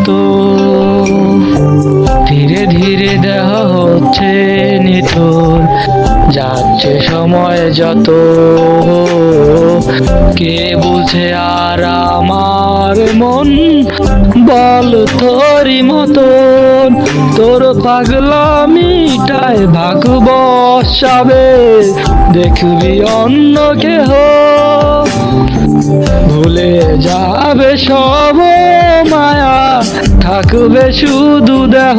মতো ধীরে ধীরে দেহ হচ্ছে নিথর, যাচ্ছে সময় যত, কে বুঝে আর আমার মন, বল তোরই মতন। তোর পাগলামিটায় ভাগ বসাবে, দেখবি অন্য কেহ ভুলে যাবে সব মায়া, থাকবে শুধু দেহ।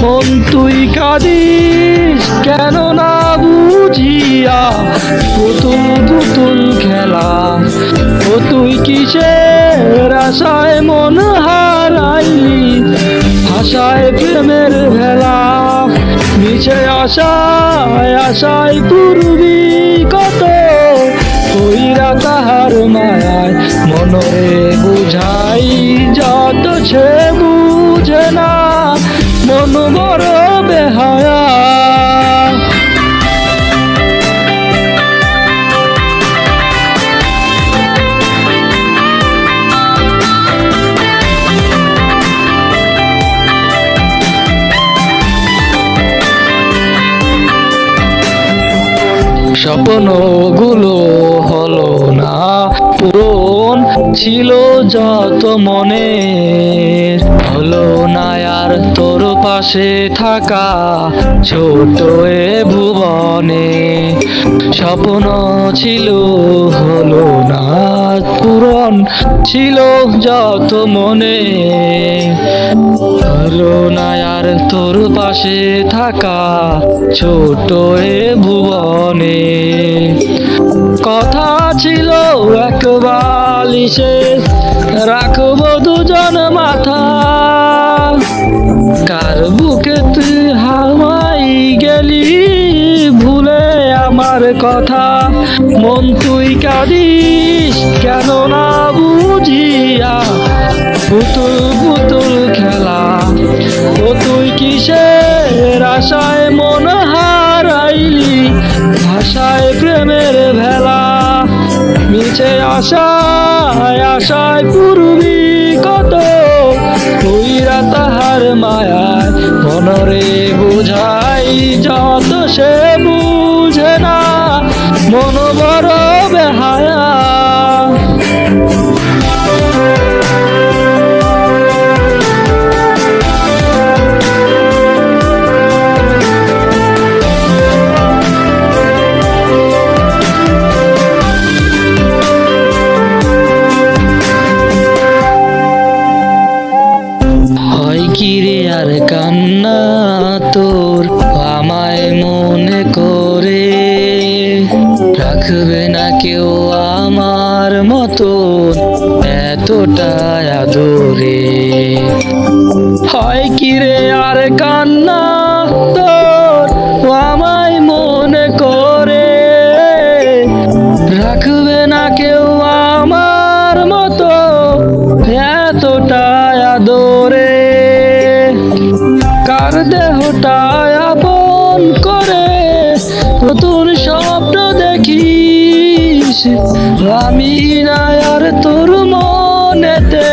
মন তুই কাঁদিস কেন না বুঝিয়া, পুতুল পুতুল খেলা। ও তুই কিসের আশায় মন হারাইলি, ভাষায় প্রেমের ভেলা। মিছে আশায় আশায় পূর্বী কত, কইরা তাহার মায়ায় মনরে বুঝাই যত, সে বুঝে না মন বড় বেহায়া। স্বপ্নগুলো হলো না পূরণ, ছিল যত মনে হলো না আর তোর পাশে থাকা ছোট এ ভুবনে। স্বপ্ন ছিল হলো না পূরণ, ছিল যত মনে হলো না আর তোর পাশে থাকা ছোট এ ভুবনে। কথা ছিল এক বালিশে রাখবো দুজন মাথা, কার বুকে তুই হাওয়াই গেলি ভুলে আমার কথা। মন তুই কাঁদিস কেন না বুঝিয়া, পুতুল পুতুল খেলা। ও তুই কিসের আশায় মন হারাইলি, ভাষায় প্রেমের ভেলা। মিছে আশায় আশায় পূর্বী কত, কইরা তাহার মায়ায় মনরে বুঝাই যত, সে বুঝে না মন বড় বেহায়া। কিরে আর কান্না তোর আমায় মনে করে, রাখবে না কেউ আমার মতো এতটা আদরে। হয় কিরে আর কান্না তোর আমায় মনে করে, রাখবে না কেউ আমার মতো এতটা আদরে। কার দেহটা আপন করে তোর স্বপ্ন দেখিস, আমি না আর তোর মনেতে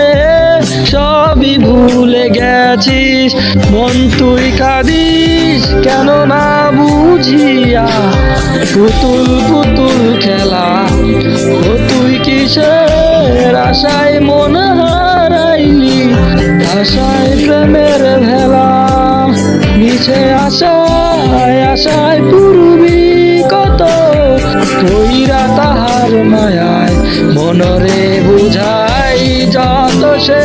সবই ভুলে গেছিস। মন তুই কাঁদিস কেন না বুঝিয়া, পুতুল পুতুল খেলা। ও তুই কিসের আশায় মন হারাইলি, আশায় প্রেমের ভেলা। মিছে আশায় আশায় পূর্বী কত, কইরা তাহার মায়ায় মনরে বুঝাই যত, সে